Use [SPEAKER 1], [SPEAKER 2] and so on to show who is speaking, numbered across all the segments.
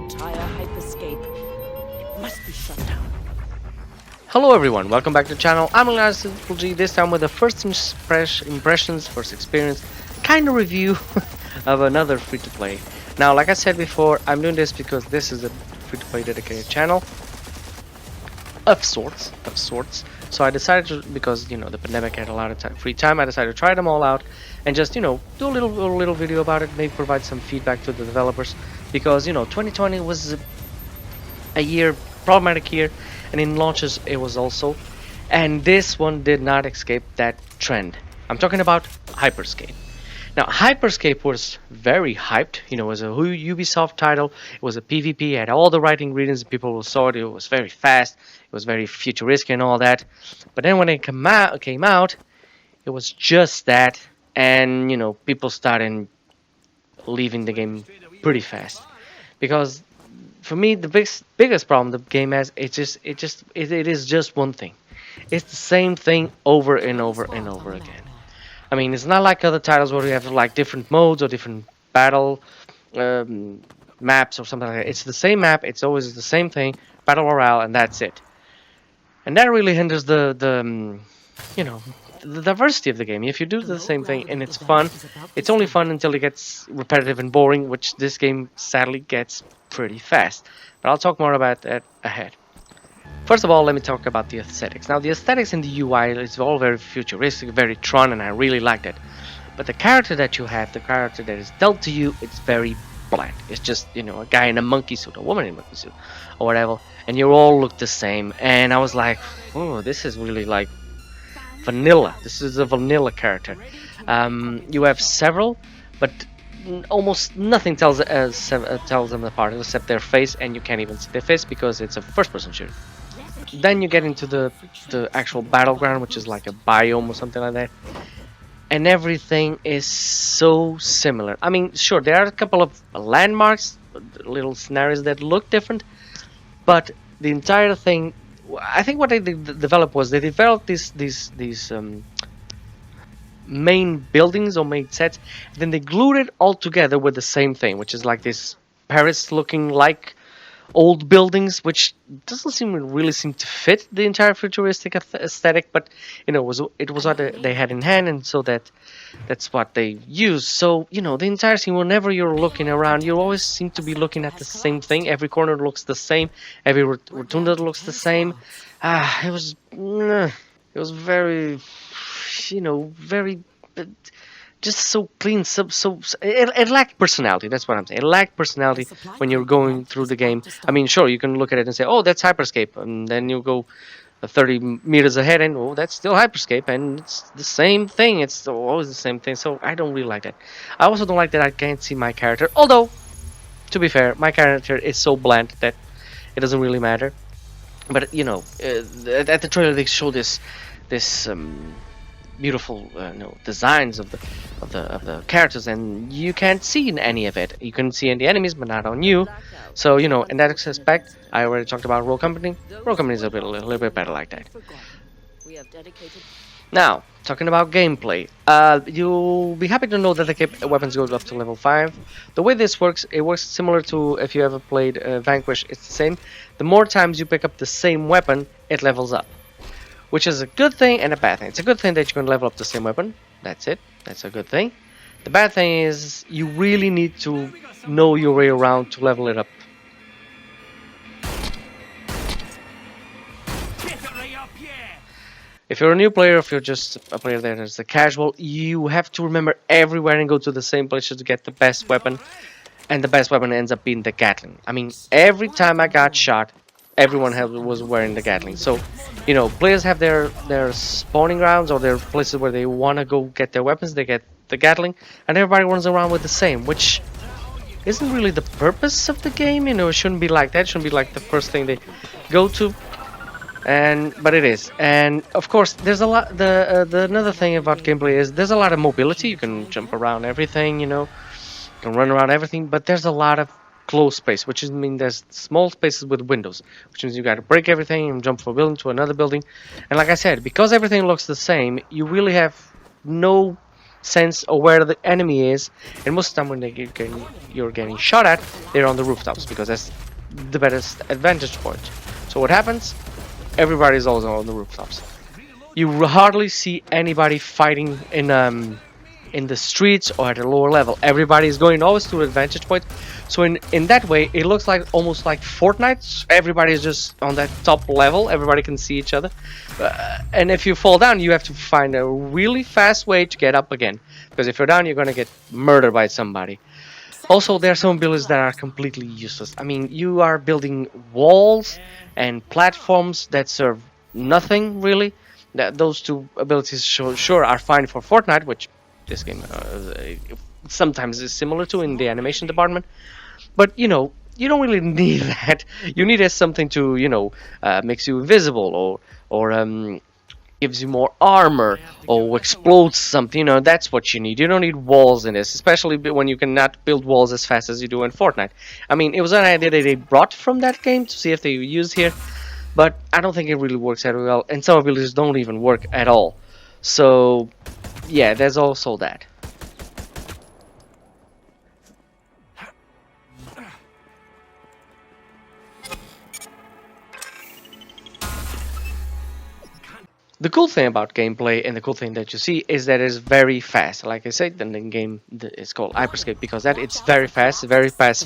[SPEAKER 1] entire hyperscape. It must be shut down.
[SPEAKER 2] Hello everyone, welcome back to the channel. I'm Untitled G, this time with the first impressions, first experience, kind of review of another free-to-play. Now, like I said before, I'm doing this because this is a free-to-play dedicated channel of sorts. So I decided to, because you know the pandemic had a lot of free time, I decided to try them all out and just do a little video about it, maybe provide some feedback to the developers, because 2020 was a year, problematic year, and in launches it was also, and this one did not escape that trend. I'm talking about Hyperscape. Now, Hyperscape was very hyped. It was a Ubisoft title. It was a PvP. It had all the right ingredients. People saw it. It was very fast. It was very futuristic and all that. But then when it came out, it was just that, and people started leaving the game pretty fast. Because for me, the biggest problem the game has, it is just one thing. It's the same thing over and over and over again. I mean, it's not like other titles where you have like different modes or different battle maps or something like that. It's the same map. It's always the same thing, battle royale, and that's it. And that really hinders the diversity of the game. If you do the same thing and it's fun, it's only fun until it gets repetitive and boring, which this game sadly gets pretty fast. But I'll talk more about that ahead. First of all, let me talk about the aesthetics. Now, the aesthetics in the UI is all very futuristic, very Tron, and I really liked it. But the character that you have, the character that is dealt to you, it's very bland. It's just, a guy in a monkey suit, a woman in a monkey suit, or whatever, and you all look the same. And I was like, oh, this is really like vanilla. This is a vanilla character. You have several, but almost nothing tells them apart except their face, and you can't even see their face because it's a first-person shooter. Then you get into the actual battleground, which is like a biome or something like that, and everything is so similar. I mean, sure, there are a couple of landmarks, little scenarios that look different, but the entire thing, I think what they developed was they developed these main buildings or main sets, and then they glued it all together with the same thing, which is like this Paris looking like old buildings, which doesn't really seem to fit the entire futuristic aesthetic, but it was what they had in hand, and so that's what they used. So the entire scene, whenever you're looking around, you always seem to be looking at the same thing. Every corner looks the same, every rotunda looks the same. It was very very just so clean, so it lacked personality. That's what I'm saying. It lacked personality when you're going through the game. I mean, sure, you can look at it and say, oh, that's Hyperscape, and then you go 30 meters ahead and, oh, that's still Hyperscape, and it's the same thing. It's always the same thing. So I don't really like that. I also don't like that I can't see my character, although, to be fair, my character is so bland that it doesn't really matter. But at the trailer they show this beautiful designs of the characters, and you can't see in any of it. You can see in the enemies, but not on you. So in that aspect, I already talked about Roll Company. Roll Company is a little bit better like that. Now, talking about gameplay, you'll be happy to know that the weapons go up to level 5. The way this works, it works similar to if you ever played Vanquish. It's the same. The more times you pick up the same weapon, it levels up, which is a good thing and a bad thing. It's a good thing that you can level up the same weapon. That's it. That's a good thing. The bad thing is you really need to know your way around to level it up. If you're a new player, if you're just a player that is a casual, you have to remember everywhere and go to the same places to get the best weapon. And the best weapon ends up being the Gatling. I mean, every time I got shot, everyone was wearing the Gatling. So, players have their spawning grounds or their places where they want to go get their weapons. They get the Gatling, and everybody runs around with the same, which isn't really the purpose of the game. It shouldn't be like that. It shouldn't be like the first thing they go to. But it is. And of course, there's a lot. Another thing about gameplay is there's a lot of mobility. You can jump around everything. You can run around everything, but there's a lot of closed space, which means there's small spaces with windows, which means you got to break everything and jump from a building to another building. And like I said, because everything looks the same, you really have no sense of where the enemy is, and most of the time when you're getting shot at, they're on the rooftops because that's the best advantage point. So what happens? Everybody's also on the rooftops. You hardly see anybody fighting in the streets or at a lower level. Everybody is going always to a vantage point. So in that way, it looks like almost like Fortnite. Everybody is just on that top level. Everybody can see each other. And if you fall down, you have to find a really fast way to get up again. Because if you're down, you're gonna get murdered by somebody. Also, there are some abilities that are completely useless. I mean, you are building walls and platforms that serve nothing really. Those two abilities sure are fine for Fortnite, which this game sometimes is similar to in the animation department. But you know, you don't really need that. You need something to makes you invisible or gives you more armor or explodes something. You know, that's what you need. You don't need walls in this, especially when you cannot build walls as fast as you do in Fortnite. I mean, it was an idea that they brought from that game to see if they use here, but I don't think it really works that well, and some abilities don't even work at all. So yeah, there's also that. The cool thing about gameplay and the cool thing that you see is that it's very fast. Like I said, then the game is called Hyperscape because that it's very fast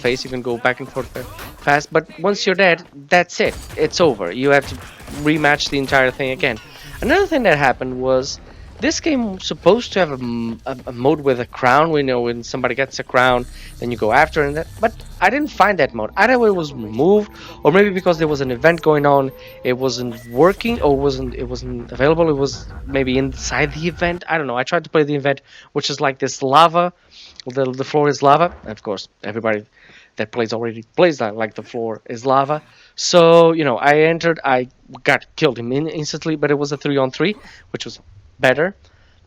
[SPEAKER 2] paced. You can go back and forth very fast. But once you're dead, that's it. It's over. You have to rematch the entire thing again. Another thing that happened was this game was supposed to have a mode with a crown. We know when somebody gets a crown, then you go after and that. But I didn't find that mode. Either way, it was removed, or maybe because there was an event going on, it wasn't working, or it wasn't available. It was maybe inside the event. I don't know. I tried to play the event, which is like this lava. The floor is lava. Of course, everybody that plays already plays that like the floor is lava. So I entered. I got killed instantly, but it was a 3-on-3, which was better,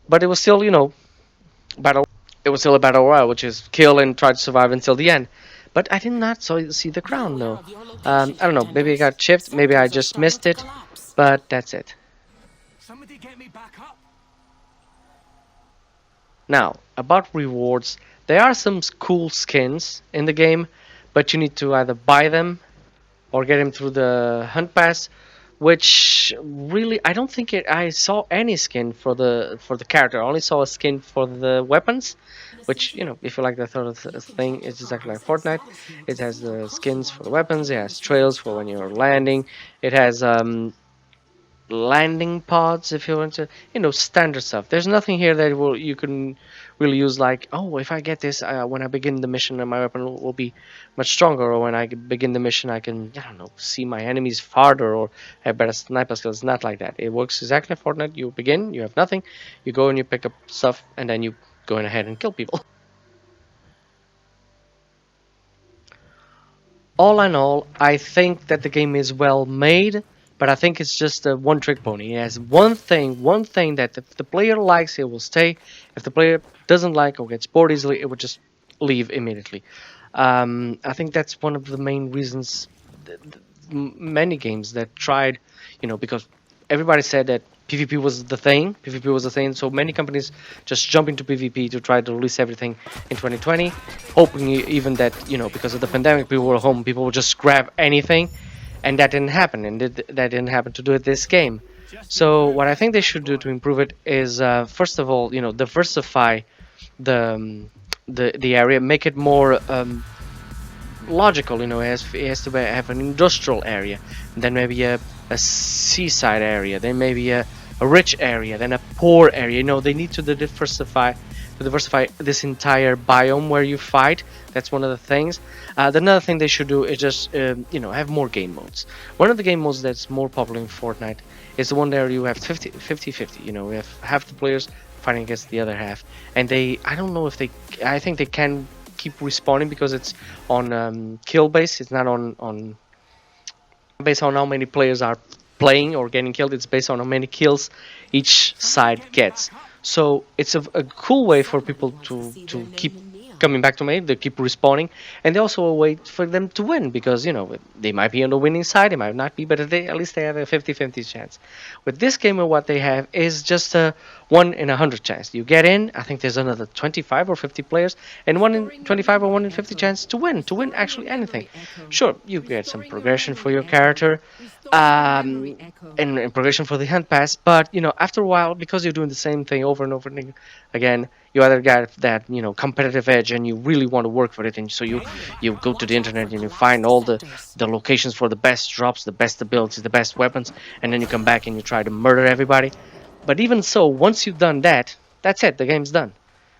[SPEAKER 2] but it was still battle. It was still a battle royale, which is kill and try to survive until the end. But I did not see the crown though. I don't know. Maybe I got chipped. Maybe I just missed it. But that's it.
[SPEAKER 3] Somebody get me back up.
[SPEAKER 2] Now about rewards, there are some cool skins in the game, but you need to either buy them or get them through the hunt pass. Which really, I don't think I saw any skin for the character. I only saw a skin for the weapons, which if you like that sort of thing, it's exactly like Fortnite. It has the skins for the weapons. It has trails for when you're landing. It has landing pods if you want to, standard stuff. There's nothing here that you can really use like, oh, if I get this when I begin the mission, my weapon will be much stronger, or when I begin the mission I can, I don't know, see my enemies farther or have better sniper skills. Not like that. It works exactly like Fortnite. You begin, you have nothing, you go and you pick up stuff, and then you go ahead and kill people. All in all, I think that the game is well made, but I think it's just a one-trick pony. It has one thing that if the player likes, it will stay. If the player doesn't like or gets bored easily, it will just leave immediately. I think that's one of the main reasons many games that tried, because everybody said that PvP was the thing, so many companies just jump into PvP to try to release everything in 2020, hoping even that, because of the pandemic, people were home, people would just grab anything. And that didn't happen, and that didn't happen to do it this game. So what I think they should do to improve it is, first of all, diversify the area, make it more logical. It has to have an industrial area, then maybe a seaside area, then maybe a rich area, then a poor area. They need to diversify this entire biome where you fight. That's one of the things. Another thing they should do is just have more game modes. One of the game modes that's more popular in Fortnite is the one where you have 50-50. We have half the players fighting against the other half, and I don't know if I think they can keep respawning because it's on kill base. It's not on based on how many players are playing or getting killed. It's based on how many kills each side gets. So it's a cool way for people to keep coming back to me. They keep respawning, and they also wait for them to win because, you know, they might be on the winning side, they might not be, but at least they have a 50-50 chance. With this game, what they have is just a 1 in 100 chance. You get in, I think there's another 25 or 50 players, and 1 in 25 or 1 in 50 chance to win actually anything. Sure, you get some progression for your character, and progression for the hunt pass, but, you know, after a while, because you're doing the same thing over and over again, you either get that, you know, competitive edge, and you really want to work for it, and so you go to the internet and you find all the locations for the best drops, the best abilities, the best weapons, and then you come back and you try to murder everybody. But even so, once you've done that, that's it, the game's done.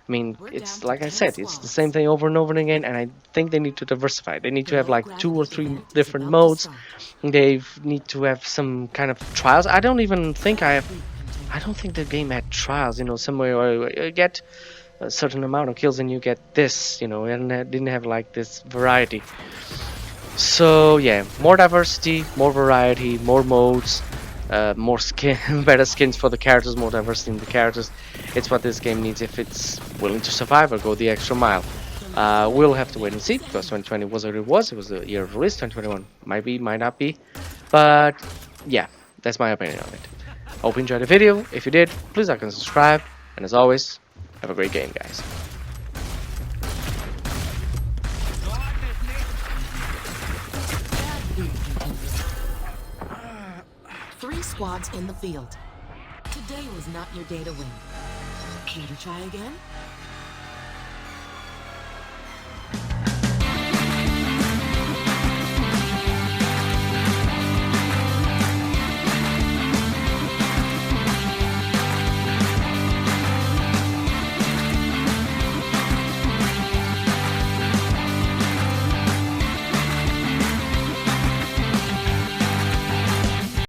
[SPEAKER 2] I mean, it's like I said, it's the same thing over and over again, and I think they need to diversify. They need to have like 2 or 3 different modes. They need to have some kind of trials. I don't think the game had trials, you know, somewhere where you get a certain amount of kills and you get this, you know, and it didn't have like this variety. So yeah, more diversity, more variety, more modes, more skin, better skins for the characters, more diversity in the characters. It's what this game needs if it's willing to survive or go the extra mile. We'll have to wait and see, because 2020 was what it was. It was the year of release. 2021 might be, might not be, but yeah, that's my opinion on it. Hope you enjoyed the video. If you did, please like and subscribe, and as always, have a great game, guys.
[SPEAKER 4] Three squads in the field. Today was not your day to win. Care to try again?